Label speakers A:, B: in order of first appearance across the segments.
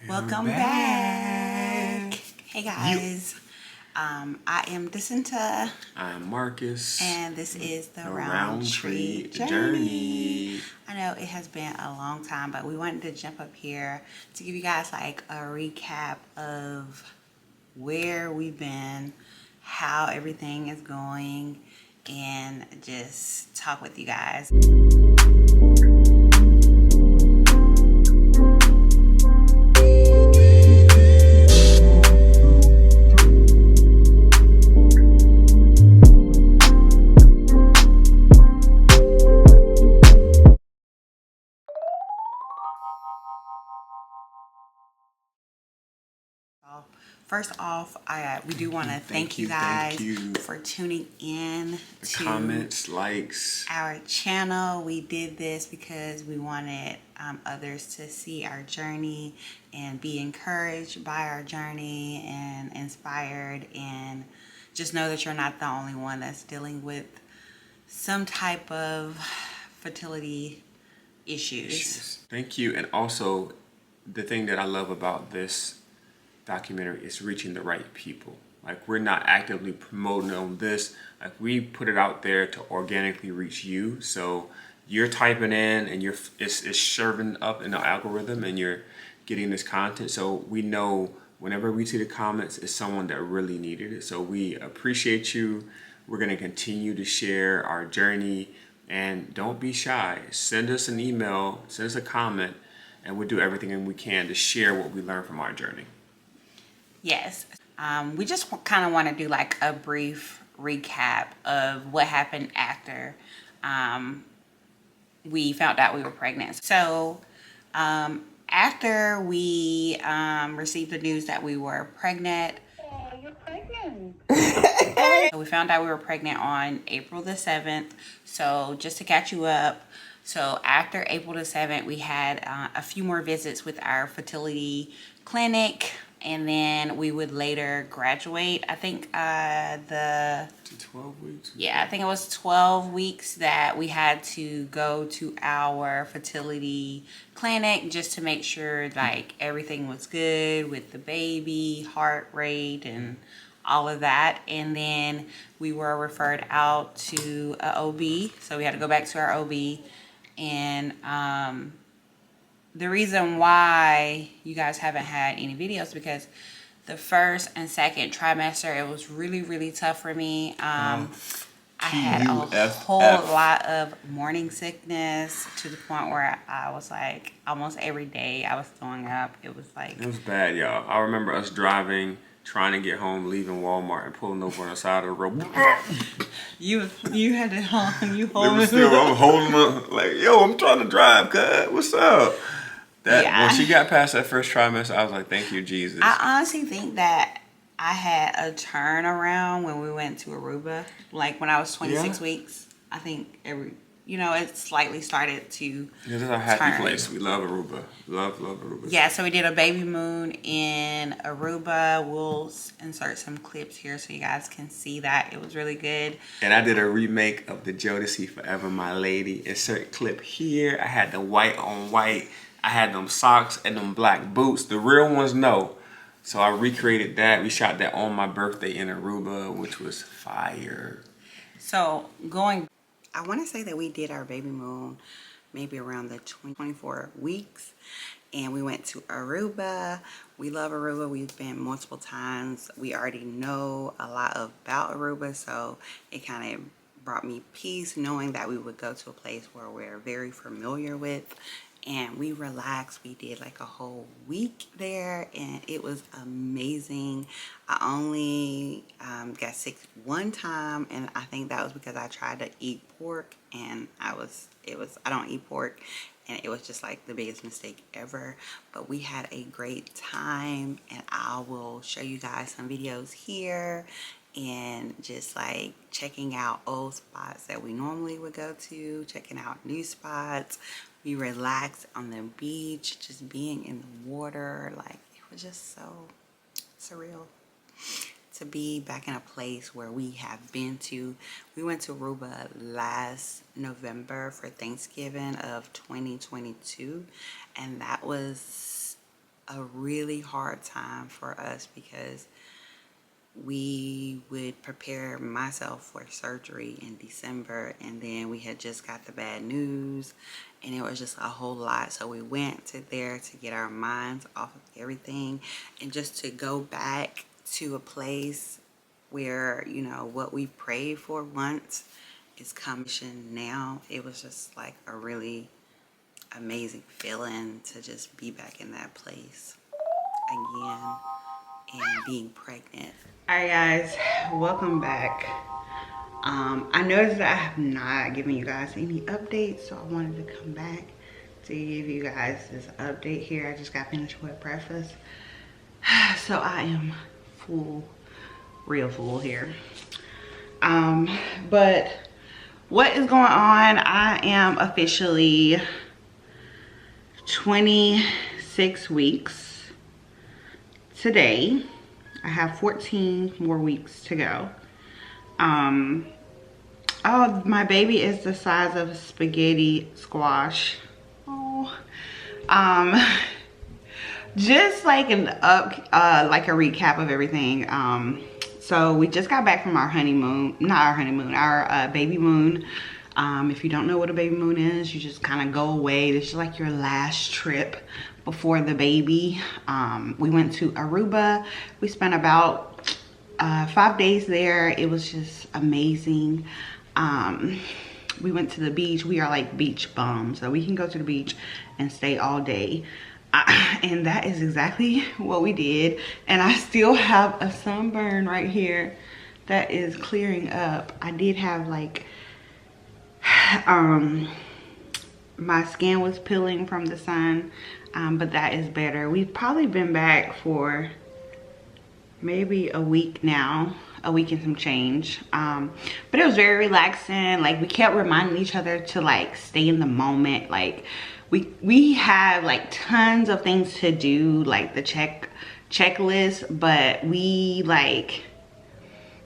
A: Welcome back. Hey guys. I am Jacinta.
B: I'm Marcus.
A: And this is the Round Tree Journey. I know it has been a long time, but we wanted to jump up here to give you guys like a recap of where we've been, how everything is going, and just talk with you guys. First off, we do want to thank you guys for tuning in to
B: comments, likes,
A: our channel. We did this because we wanted others to see our journey and be encouraged by our journey and inspired, and just know that you're not the only one that's dealing with some type of fertility issues.
B: Thank you. And also, the thing that I love about this documentary is reaching the right people. Like, we're not actively promoting on this. Like, we put it out there to organically reach you. So you're typing in and it's serving up in the algorithm and you're getting this content. So we know whenever we see the comments, it's someone that really needed it. So we appreciate you. We're going to continue to share our journey, and don't be shy. Send us an email, send us a comment, and we'll do everything we can to share what we learned from our journey.
A: Yes. We just kind of want to do like a brief recap of what happened after we found out we were pregnant. So after we received the news that we were pregnant.
C: Oh, you're pregnant.
A: We found out we were pregnant on April the 7th. So just to catch you up, so after April the 7th, we had a few more visits with our fertility clinic. And then we would later graduate. I think
B: 12 weeks.
A: Yeah, I think it was 12 weeks that we had to go to our fertility clinic just to make sure like everything was good with the baby, heart rate, and all of that. And then we were referred out to an OB. So we had to go back to our OB. And the reason why you guys haven't had any videos because the first and second trimester, it was really tough for me. I had a whole lot of morning sickness to the point where I was like, almost every day I was throwing up. It was
B: bad, y'all. I remember us driving, trying to get home, leaving Walmart and pulling over on the side of the road.
A: you had to hold me.
B: I'm holding up like, yo, I'm trying to drive, cuz. What's up? When she got past that first trimester, I was like, thank you, Jesus.
A: I honestly think that I had a turnaround when we went to Aruba. Like when I was 26 weeks, I think it slightly started to
B: this is our happy place. We love Aruba. Love Aruba.
A: Yeah, so we did a baby moon in Aruba. We'll insert some clips here so you guys can see that. It was really good.
B: And I did a remake of the Jodeci Forever My Lady. Insert clip here. I had the white on white. I had them socks and them black boots. The real ones, no. So I recreated that. We shot that on my birthday in Aruba, which was fire.
A: So I want to say that we did our baby moon maybe around the 24 weeks. And we went to Aruba. We love Aruba. We've been multiple times. We already know a lot about Aruba. So it kind of brought me peace knowing that we would go to a place where we're very familiar with. And we relaxed. We did like a whole week there and it was amazing. I only got sick one time, and I think that was because I tried to eat pork and I don't eat pork, and it was just like the biggest mistake ever. But we had a great time, and I will show you guys some videos here and just like checking out old spots that we normally would go to, checking out new spots. We relaxed on the beach, just being in the water. Like, it was just so surreal to be back in a place where we have been to. We went to Aruba last November for Thanksgiving of 2022, and that was a really hard time for us because we would prepare myself for surgery in December, and then we had just got the bad news, and it was just a whole lot. So we went to there to get our minds off of everything and just to go back to a place where, you know, what we prayed for once is coming now. It was just like a really amazing feeling to just be back in that place again and being pregnant. All right, guys, welcome back. I noticed that I have not given you guys any updates, so I wanted to come back to give you guys this update here. I just got finished with breakfast, so I am full, real full here. But what is going on? I am officially 26 weeks today. I have 14 more weeks to go. Oh, my baby is the size of a spaghetti squash. Oh, just like like a recap of everything. So we just got back from our honeymoon, not our honeymoon, our baby moon. If you don't know what a baby moon is, you just kind of go away. This is like your last trip before the baby. We went to Aruba. We spent about 5 days there. It was just amazing. We went to the beach. We are like beach bums, so we can go to the beach and stay all day. And that is exactly what we did. And I still have a sunburn right here that is clearing up. I did have like my skin was peeling from the sun, but that is better. We've probably been back for maybe a week now, a week and some change. But it was very relaxing. Like, we kept reminding each other to like stay in the moment. Like, we have like tons of things to do, like the checklist, but we like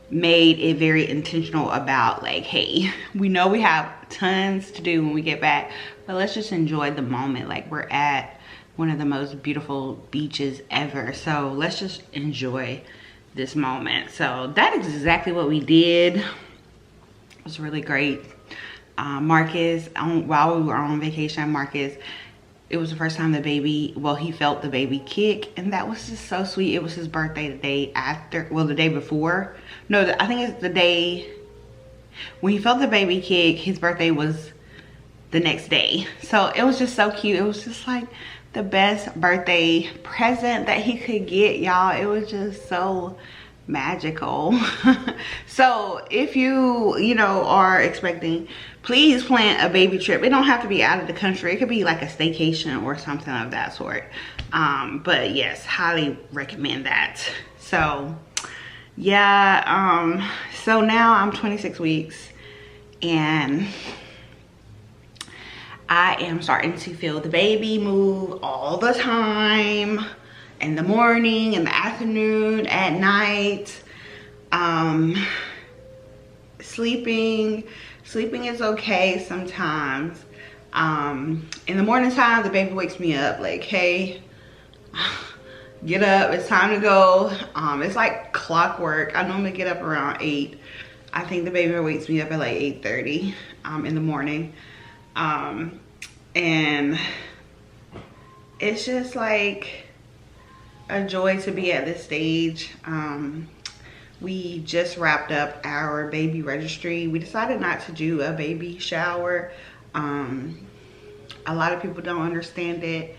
A: made it very intentional about like, hey, we know we have tons to do when we get back, but let's just enjoy the moment. Like, we're at one of the most beautiful beaches ever, so let's just enjoy this moment. So that is exactly what we did. It was really great. Marcus, while we were on vacation, Marcus, it was the first time the baby, well, he felt the baby kick, and that was just so sweet. It was his birthday the day after, well, the day before. No, I think it's the day when he felt the baby kick. His birthday was the next day. So it was just so cute. It was just like the best birthday present that he could get, y'all. It was just so magical. So if you know, are expecting, please plan a baby trip. It don't have to be out of the country. It could be like a staycation or something of that sort. But yes, highly recommend that. So yeah, so now I'm 26 weeks and I am starting to feel the baby move all the time, in the morning, in the afternoon, at night. Sleeping is okay sometimes. In the morning time, the baby wakes me up like, hey, get up, it's time to go. It's like clockwork. I normally get up around 8. I think the baby wakes me up at like 8:30 in the morning. And it's just like a joy to be at this stage. We just wrapped up our baby registry. We decided not to do a baby shower. A lot of people don't understand it,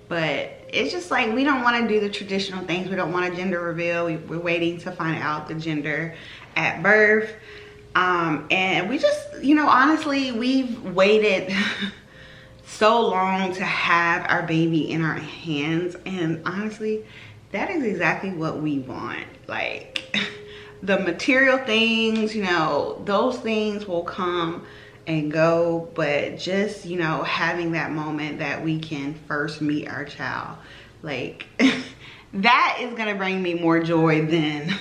A: but it's just like, we don't want to do the traditional things. We don't want a gender reveal. We're waiting to find out the gender at birth. And we just, you know, honestly, we've waited so long to have our baby in our hands, and honestly, that is exactly what we want. Like, the material things, you know, those things will come and go, but just, you know, having that moment that we can first meet our child, like that is gonna bring me more joy than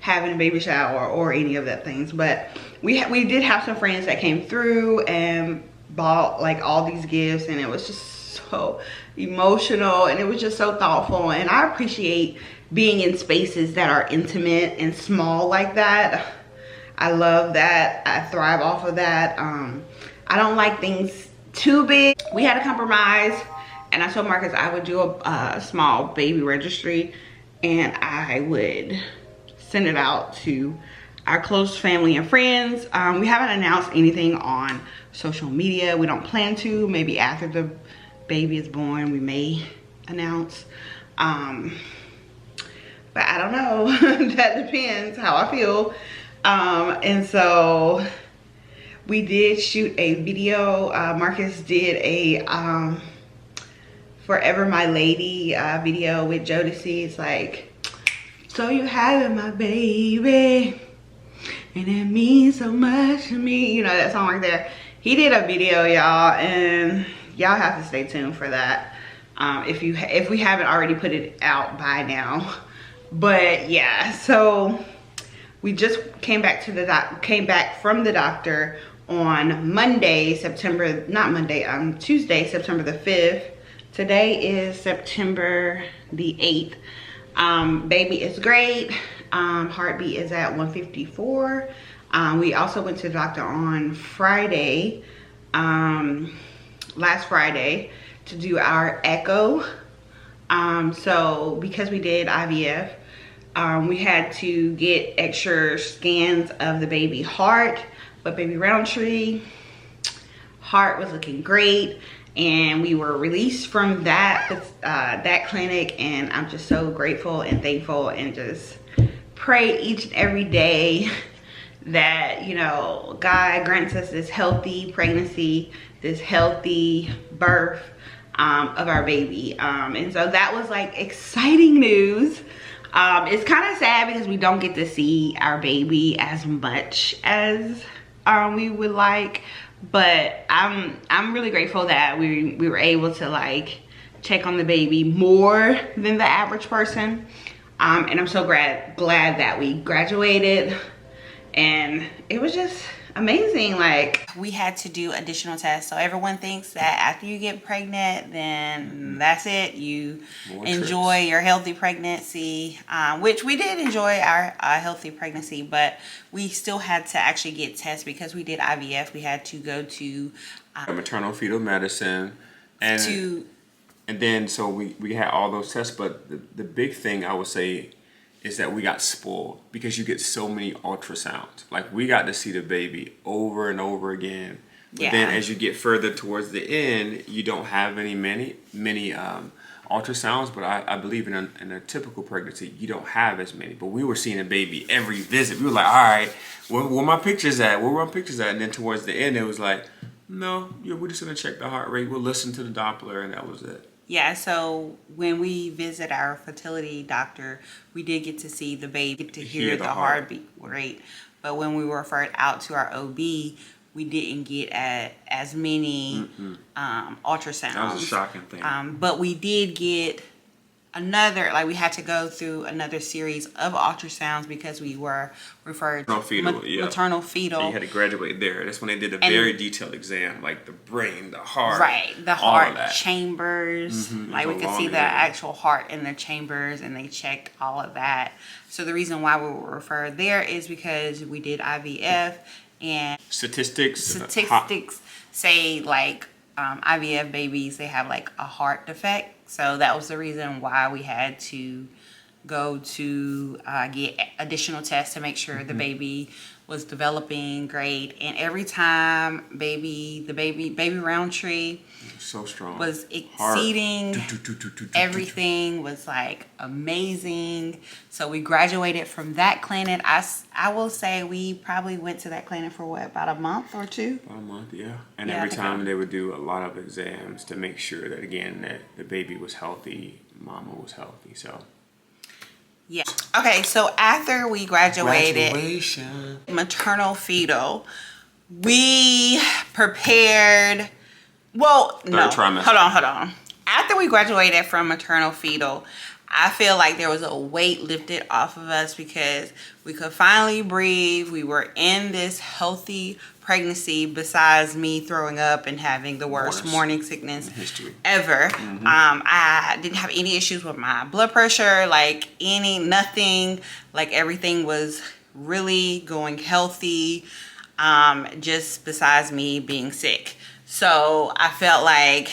A: having a baby shower or any of that things. But we did have some friends that came through and bought like all these gifts, and it was just
D: so emotional, and it was just so thoughtful. And I appreciate being in spaces that are intimate and small like that. I love that. I thrive off of that. I don't like things too big. We had a compromise, and I told Marcus I would do a small baby registry, and I would send it out to our close family and friends. We haven't announced anything on social media. We don't plan to. Maybe after the baby is born, we may announce. But I don't know. That depends how I feel. And so we did shoot a video. Marcus did a Forever My Lady video with Jodeci. It's like, so you having my baby, and it means so much to me. You know that song right there. He did a video, y'all, and y'all have to stay tuned for that. If we haven't already put it out by now. But yeah, so we just came back from the doctor on Monday, Tuesday, September the 5th. Today is September the 8th. Baby is great. Heartbeat is at 154. We also went to the doctor on Friday, last Friday, to do our echo. So because we did IVF, we had to get extra scans of the baby heart, but baby Roundtree heart was looking great, and we were released from that clinic, and I'm just so grateful and thankful, and just pray each and every day that, you know, God grants us this healthy pregnancy, this healthy birth of our baby. And so that was like exciting news. It's kind of sad because we don't get to see our baby as much as we would like, but I'm really grateful that we were able to like check on the baby more than the average person. And I'm so glad that we graduated, and it was just amazing. Like, we had to do additional tests. So everyone thinks that after you get pregnant, then that's it, you enjoy your healthy pregnancy, which we did enjoy our healthy pregnancy, but we still had to actually get tests because we did IVF. We had to go to
B: maternal fetal medicine, and then so we had all those tests. But the big thing I would say is that we got spoiled because you get so many ultrasounds. Like, we got to see the baby over and over again. But then as you get further towards the end, you don't have many ultrasounds. But I believe in a typical pregnancy, you don't have as many. But we were seeing a baby every visit. We were like, all right, where my pictures at? Where my pictures at? And then towards the end, it was like, no, we're just going to check the heart rate. We'll listen to the Doppler, and that was it.
A: Yeah, so when we visit our fertility doctor, we did get to see the baby, to hear the heartbeat rate. But when we were referred out to our OB, we didn't get as many ultrasounds.
B: That was a shocking thing.
A: But we did get another, like, we had to go through another series of ultrasounds because we were referred to maternal fetal.
B: And you had to graduate there. That's when they did a very detailed exam, like the brain, the heart.
A: Right, the heart chambers. Like, we could see the actual heart in the chambers, and they checked all of that. So the reason why we were referred there is because we did IVF, and statistics say, like, IVF babies, they have like a heart defect. So that was the reason why we had to go to get additional tests to make sure the baby was developing great. And every time baby Roundtree
B: so strong
A: was exceeding everything, was like amazing. So we graduated from that clinic. I will say we probably went to that clinic for what, about a month or two?
B: About a month, yeah. And every time they would do a lot of exams to make sure that, again, that the baby was healthy, mama was healthy. So
A: yeah. Okay, so after we graduated maternal fetal, we prepared, well, no, hold on. After we graduated from maternal fetal, I feel like there was a weight lifted off of us because we could finally breathe. We were in this healthy pregnancy, besides me throwing up and having the worst morning sickness
B: history
A: ever. I didn't have any issues with my blood pressure, like nothing. Like everything was really going healthy, just besides me being sick. So I felt like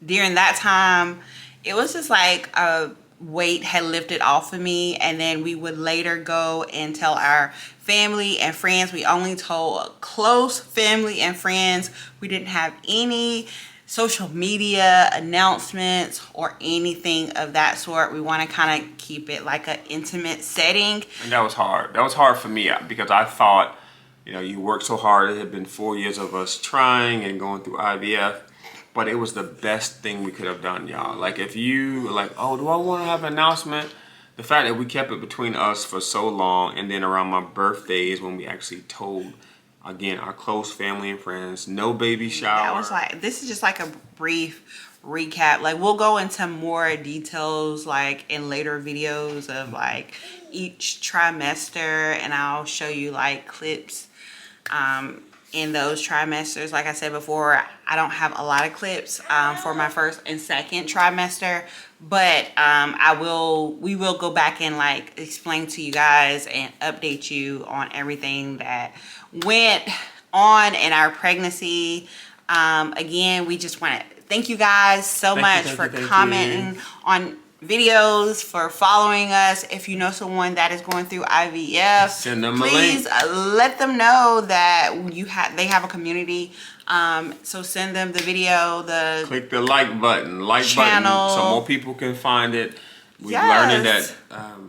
A: during that time, it was just like a weight had lifted off of me. And then we would later go and tell our family and friends. We only told close family and friends. We didn't have any social media announcements or anything of that sort. We want to kind of keep it like an intimate setting.
B: And that was hard. That was hard for me because I thought, you know, you worked so hard. It had been 4 years of us trying and going through IVF. But it was the best thing we could have done, y'all. Like, if you were like, oh, do I want to have an announcement? The fact that we kept it between us for so long, and then around my birthday is when we actually told, again, our close family and friends, no baby shower.
A: That was like, this is just like a brief recap. Like, we'll go into more details, like, in later videos of, like, each trimester, and I'll show you, like, clips in those trimesters. Like I said before, I don't have a lot of clips for my first and second trimester, but we will go back and like explain to you guys and update you on everything that went on in our pregnancy. Again, we just want to thank you guys so much for commenting on videos, for following us. If you know someone that is going through IVF,
B: send them
A: please
B: a link.
A: let them know that they have a community. So send them the video,
B: click the like button,
A: channel,
B: so more people can find it. We're learning that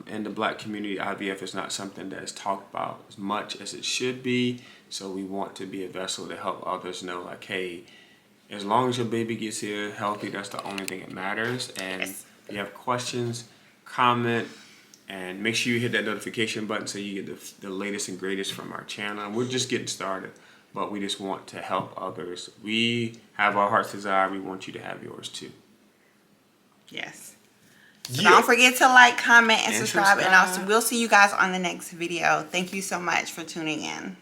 B: in the Black community, IVF is not something that is talked about as much as it should be. So we want to be a vessel to help others know, like, hey, as long as your baby gets here healthy, that's the only thing that matters. And if you have questions, comment, and make sure you hit that notification button so you get the latest and greatest from our channel. We're just getting started, but we just want to help others. We have our heart's desire. We want you to have yours too.
A: Yes. So don't forget to like, comment, and subscribe. And we'll see you guys on the next video. Thank you so much for tuning in.